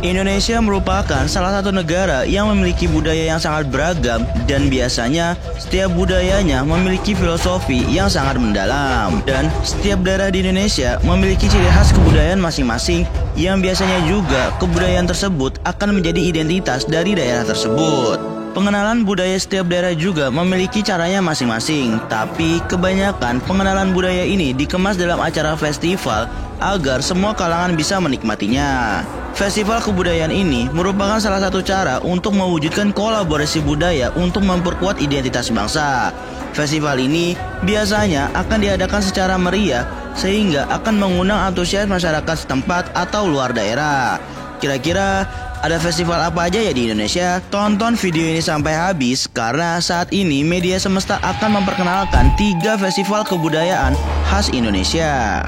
Indonesia merupakan salah satu negara yang memiliki budaya yang sangat beragam dan biasanya setiap budayanya memiliki filosofi yang sangat mendalam. Dan setiap daerah di Indonesia memiliki ciri khas kebudayaan masing-masing yang biasanya juga kebudayaan tersebut akan menjadi identitas dari daerah tersebut. Pengenalan budaya setiap daerah juga memiliki caranya masing-masing, tapi kebanyakan pengenalan budaya ini dikemas dalam acara festival agar semua kalangan bisa menikmatinya. Festival kebudayaan ini merupakan salah satu cara untuk mewujudkan kolaborasi budaya untuk memperkuat identitas bangsa. Festival ini biasanya akan diadakan secara meriah sehingga akan mengundang antusias masyarakat setempat atau luar daerah. Kira-kira ada festival apa aja ya di Indonesia? Tonton video ini sampai habis karena saat ini media semesta akan memperkenalkan 3 festival kebudayaan khas Indonesia.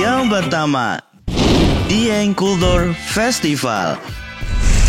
Yang pertama, Dieng Kultur Festival.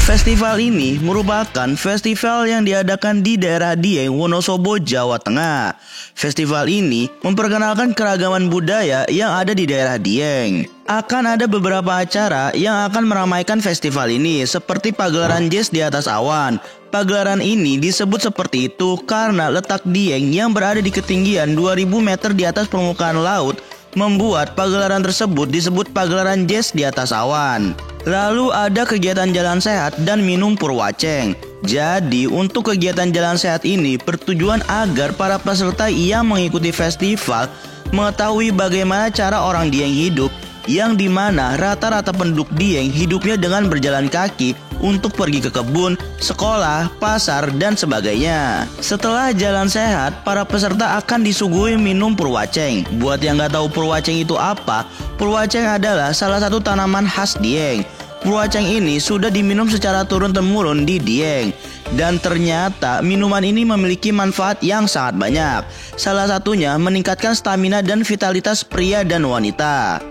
Festival ini merupakan festival yang diadakan di daerah Dieng, Wonosobo, Jawa Tengah. Festival ini memperkenalkan keragaman budaya yang ada di daerah Dieng. Akan ada beberapa acara yang akan meramaikan festival ini, seperti pagelaran jazz di atas awan. Pagelaran ini disebut seperti itu karena letak Dieng yang berada di ketinggian 2000 meter di atas permukaan laut membuat pagelaran tersebut disebut pagelaran jazz di atas awan. Lalu ada kegiatan jalan sehat dan minum purwaceng. Jadi untuk kegiatan jalan sehat ini bertujuan agar para peserta yang mengikuti festival mengetahui bagaimana cara orang Dieng hidup, yang dimana rata-rata penduduk Dieng hidupnya dengan berjalan kaki untuk pergi ke kebun, sekolah, pasar, dan sebagainya. Setelah jalan sehat, para peserta akan disuguhi minum purwaceng. Buat yang gak tahu purwaceng itu apa, purwaceng adalah salah satu tanaman khas Dieng. Purwaceng ini sudah diminum secara turun-temurun di Dieng. Dan ternyata minuman ini memiliki manfaat yang sangat banyak. Salah satunya meningkatkan stamina dan vitalitas pria dan wanita.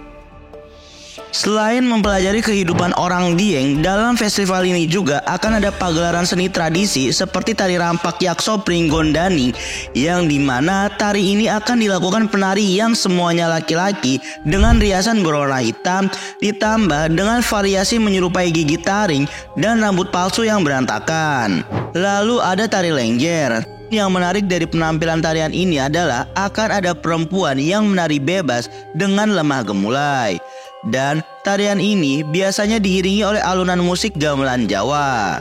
Selain mempelajari kehidupan orang Dieng, dalam festival ini juga akan ada pagelaran seni tradisi seperti tari rampak Yakso Pringgondani, yang dimana tari ini akan dilakukan penari yang semuanya laki-laki dengan riasan berwarna hitam ditambah dengan variasi menyerupai gigi taring dan rambut palsu yang berantakan. Lalu ada tari lengger. Yang menarik dari penampilan tarian ini adalah akan ada perempuan yang menari bebas dengan lemah gemulai. Dan tarian ini biasanya diiringi oleh alunan musik gamelan Jawa.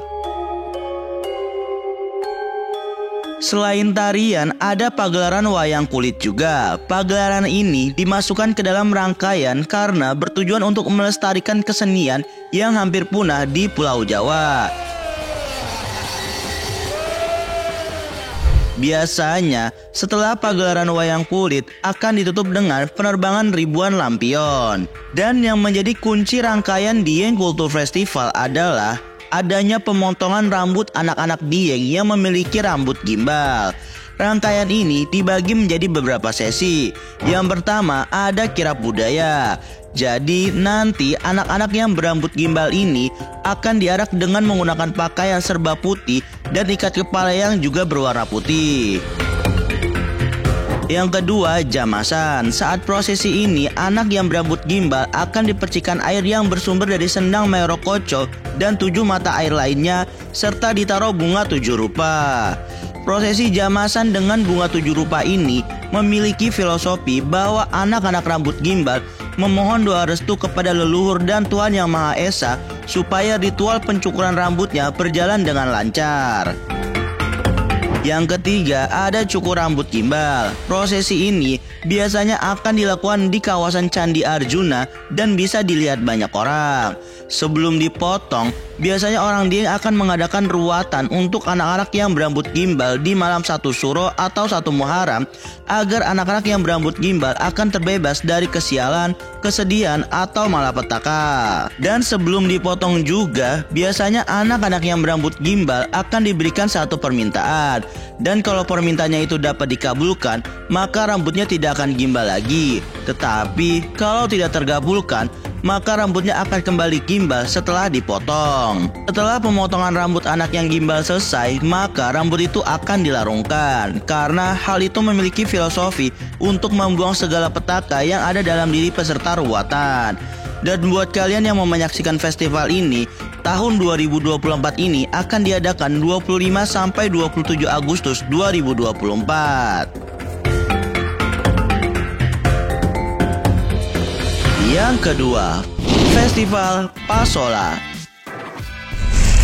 Selain tarian, ada pagelaran wayang kulit juga. Pagelaran ini dimasukkan ke dalam rangkaian karena bertujuan untuk melestarikan kesenian yang hampir punah di Pulau Jawa. Biasanya, setelah pagelaran wayang kulit akan ditutup dengan penerbangan ribuan lampion. Dan yang menjadi kunci rangkaian Dieng Kultur Festival adalah adanya pemotongan rambut anak-anak Dieng yang memiliki rambut gimbal. Rangkaian ini dibagi menjadi beberapa sesi. Yang pertama ada kirap budaya. Jadi nanti anak-anak yang berambut gimbal ini akan diarak dengan menggunakan pakaian serba putih dan ikat kepala yang juga berwarna putih. Yang kedua, jamasan. Saat prosesi ini, anak yang berambut gimbal akan dipercikan air yang bersumber dari sendang Merokoco dan 7 mata air lainnya, serta ditaruh bunga 7 rupa. Prosesi jamasan dengan bunga 7 rupa ini memiliki filosofi bahwa anak-anak rambut gimbal memohon doa restu kepada leluhur dan Tuhan Yang Maha Esa supaya ritual pencukuran rambutnya berjalan dengan lancar. Yang ketiga, ada cukur rambut gimbal. Prosesi ini biasanya akan dilakukan di kawasan Candi Arjuna dan bisa dilihat banyak orang. Sebelum dipotong, biasanya orang Dieng akan mengadakan ruatan untuk anak-anak yang berambut gimbal di malam 1 Suro atau 1 Muharram, agar anak-anak yang berambut gimbal akan terbebas dari kesialan, kesedihan, atau malapetaka. Dan sebelum dipotong juga, biasanya anak-anak yang berambut gimbal akan diberikan satu permintaan. Dan kalau permintaannya itu dapat dikabulkan, maka rambutnya tidak akan gimbal lagi. Tetapi kalau tidak terkabulkan, maka rambutnya akan kembali gimbal setelah dipotong. Setelah pemotongan rambut anak yang gimbal selesai, maka rambut itu akan dilarungkan, karena hal itu memiliki filosofi untuk membuang segala petaka yang ada dalam diri peserta ruatan. Dan buat kalian yang mau menyaksikan festival ini, tahun 2024 ini akan diadakan 25 sampai 27 Agustus 2024. Yang kedua, Festival Pasola.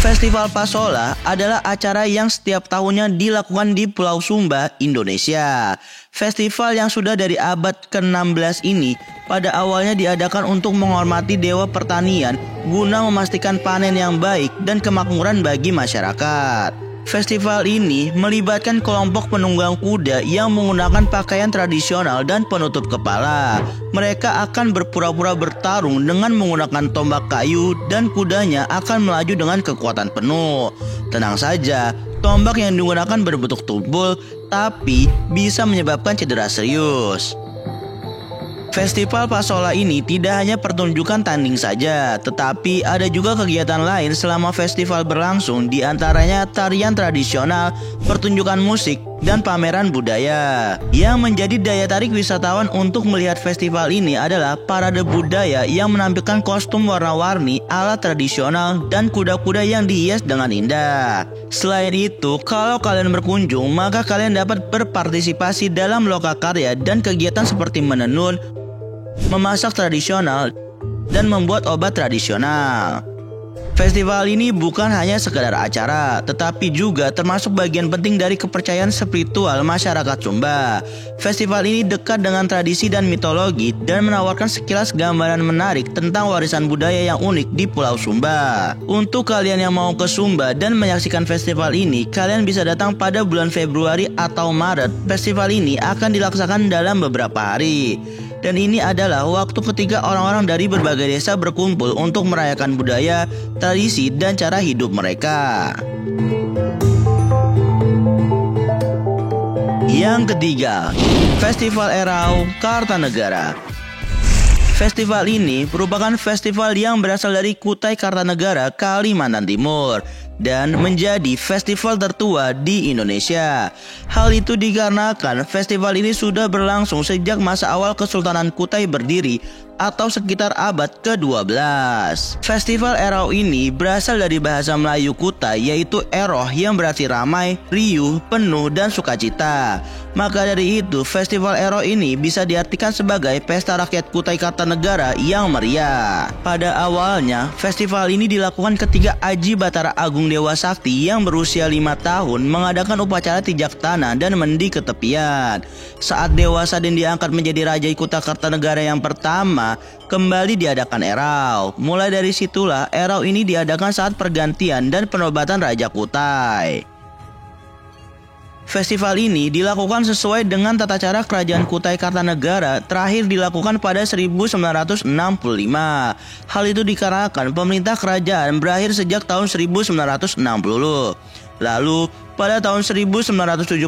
Festival Pasola adalah acara yang setiap tahunnya dilakukan di Pulau Sumba, Indonesia. Festival yang sudah dari abad ke-16 ini pada awalnya diadakan untuk menghormati dewa pertanian guna memastikan panen yang baik dan kemakmuran bagi masyarakat. Festival ini melibatkan kelompok penunggang kuda yang menggunakan pakaian tradisional dan penutup kepala. Mereka akan berpura-pura bertarung dengan menggunakan tombak kayu dan kudanya akan melaju dengan kekuatan penuh. Tenang saja, tombak yang digunakan berbentuk tumpul tapi bisa menyebabkan cedera serius. Festival Pasola ini tidak hanya pertunjukan tanding saja, tetapi ada juga kegiatan lain selama festival berlangsung, di antaranya tarian tradisional, pertunjukan musik, dan pameran budaya. Yang menjadi daya tarik wisatawan untuk melihat festival ini adalah parade budaya yang menampilkan kostum warna-warni, alat tradisional, dan kuda-kuda yang dihias dengan indah. Selain itu, kalau kalian berkunjung, maka kalian dapat berpartisipasi dalam lokakarya dan kegiatan seperti menenun, memasak tradisional, dan membuat obat tradisional. Festival ini bukan hanya sekedar acara, tetapi juga termasuk bagian penting dari kepercayaan spiritual masyarakat Sumba. Festival ini dekat dengan tradisi dan mitologi dan menawarkan sekilas gambaran menarik tentang warisan budaya yang unik di Pulau Sumba. Untuk kalian yang mau ke Sumba dan menyaksikan festival ini, kalian bisa datang pada bulan Februari atau Maret. Festival ini akan dilaksanakan dalam beberapa hari. Dan ini adalah waktu ketika orang-orang dari berbagai desa berkumpul untuk merayakan budaya, tradisi, dan cara hidup mereka. Yang ketiga, Festival Erau Kartanegara. Festival ini merupakan festival yang berasal dari Kutai Kartanegara, Kalimantan Timur, dan menjadi festival tertua di Indonesia. Hal itu dikarenakan festival ini sudah berlangsung sejak masa awal Kesultanan Kutai berdiri atau sekitar abad ke-12. Festival Erau ini berasal dari bahasa Melayu Kutai, yaitu eroh yang berarti ramai, riuh, penuh, dan sukacita. Maka dari itu, Festival Erau ini bisa diartikan sebagai pesta rakyat Kutai Kartanegara yang meriah. Pada awalnya, festival ini dilakukan ketika Aji Batara Agung Dewa Sakti yang berusia 5 tahun mengadakan upacara tijak tanah dan mendi ke tepian. Saat Dewa Saden diangkat menjadi Raja Kutai Kartanegara yang pertama, kembali diadakan Erau. Mulai dari situlah Erau ini diadakan saat pergantian dan penobatan Raja Kutai. Festival ini dilakukan sesuai dengan tata cara Kerajaan Kutai Kartanegara, terakhir dilakukan pada 1965. Hal itu dikarenakan pemerintah kerajaan berakhir sejak tahun 1960. Lalu, pada tahun 1971,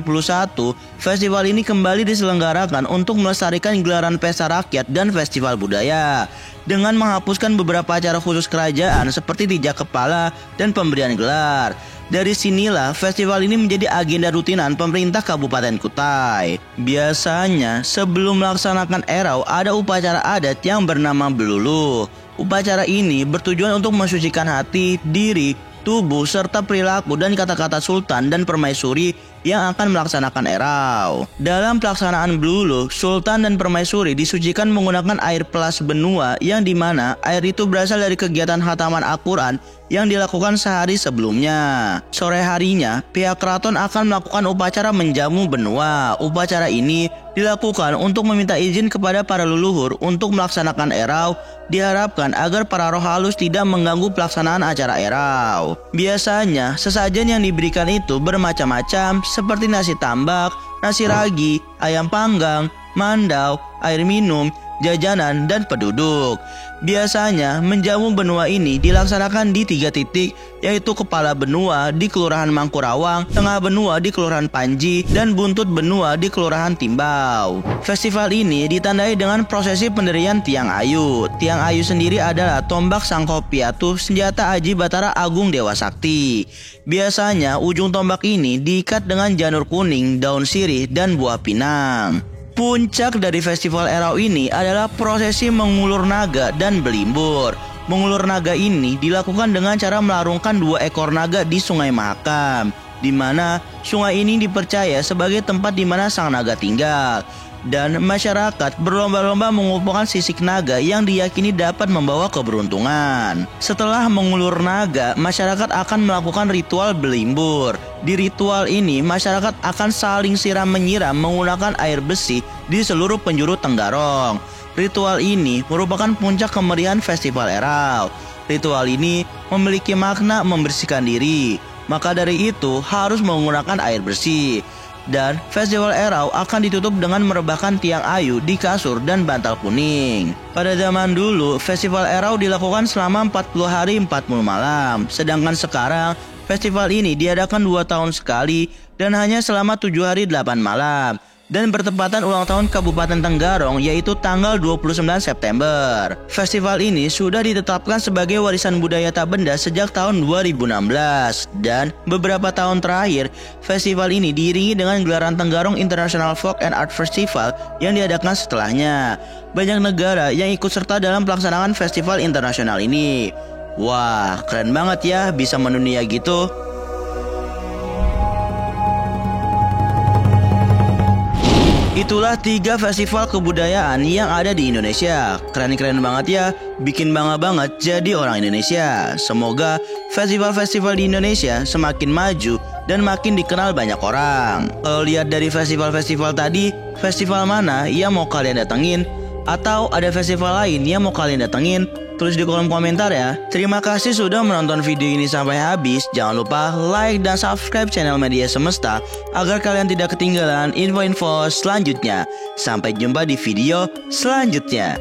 festival ini kembali diselenggarakan untuk melestarikan gelaran pesta rakyat dan festival budaya, dengan menghapuskan beberapa acara khusus kerajaan seperti tijak kepala dan pemberian gelar. Dari sinilah festival ini menjadi agenda rutinan pemerintah Kabupaten Kutai. Biasanya sebelum melaksanakan Erau ada upacara adat yang bernama Belulu. Upacara ini bertujuan untuk mensucikan hati, diri, tubuh, serta perilaku dan kata-kata sultan dan permaisuri yang akan melaksanakan Erau. Dalam pelaksanaan Belulu, sultan dan permaisuri disucikan menggunakan air pelas benua, yang dimana air itu berasal dari kegiatan khataman Al-Quran yang dilakukan sehari sebelumnya. Sore harinya, pihak keraton akan melakukan upacara menjamu benua. Upacara ini dilakukan untuk meminta izin kepada para leluhur untuk melaksanakan Erau. Diharapkan agar para roh halus tidak mengganggu pelaksanaan acara Erau. Biasanya, sesajen yang diberikan itu bermacam-macam, seperti nasi tambak, nasi ragi, ayam panggang, mandau, air minum, jajanan, dan penduduk. Biasanya menjamu benua ini dilaksanakan di 3 titik, yaitu kepala benua di Kelurahan Mangkurawang, tengah benua di Kelurahan Panji, dan buntut benua di Kelurahan Timbau. Festival ini ditandai dengan prosesi pendirian Tiang Ayu. Tiang Ayu sendiri adalah tombak Sangkopiatu, senjata Aji Batara Agung Dewa Sakti. Biasanya ujung tombak ini diikat dengan janur kuning, daun sirih, dan buah pinang. Puncak dari festival Erau ini adalah prosesi mengulur naga dan belimbur. Mengulur naga ini dilakukan dengan cara melarungkan 2 ekor naga di Sungai Mahakam, di mana sungai ini dipercaya sebagai tempat di mana sang naga tinggal. Dan masyarakat berlomba-lomba mengumpulkan sisik naga yang diyakini dapat membawa keberuntungan. Setelah mengulur naga, masyarakat akan melakukan ritual belimbur. Di ritual ini, masyarakat akan saling siram-menyiram menggunakan air besi di seluruh penjuru Tenggarong. Ritual ini merupakan puncak kemeriahan Festival Erau. Ritual ini memiliki makna membersihkan diri, maka dari itu harus menggunakan air bersih. Dan Festival Erau akan ditutup dengan merebahkan tiang ayu di kasur dan bantal kuning. Pada zaman dulu, Festival Erau dilakukan selama 40 hari 40 malam. Sedangkan sekarang, festival ini diadakan 2 tahun sekali dan hanya selama 7 hari 8 malam. Dan bertepatan ulang tahun Kabupaten Tenggarong, yaitu tanggal 29 September. Festival ini sudah ditetapkan sebagai warisan budaya tak benda sejak tahun 2016. Dan beberapa tahun terakhir, festival ini diiringi dengan gelaran Tenggarong International Folk and Art Festival yang diadakan setelahnya. Banyak negara yang ikut serta dalam pelaksanaan festival internasional ini. Wah, keren banget ya bisa mendunia gitu. Itulah 3 festival kebudayaan yang ada di Indonesia. Keren-keren banget ya, bikin bangga banget jadi orang Indonesia. Semoga festival-festival di Indonesia semakin maju dan makin dikenal banyak orang. Kalau lihat dari festival-festival tadi, festival mana yang mau kalian datengin? Atau ada festival lain yang mau kalian datengin? Tulis di kolom komentar ya. Terima kasih sudah menonton video ini sampai habis. Jangan lupa like dan subscribe channel Media Semesta agar kalian tidak ketinggalan info-info selanjutnya. Sampai jumpa di video selanjutnya.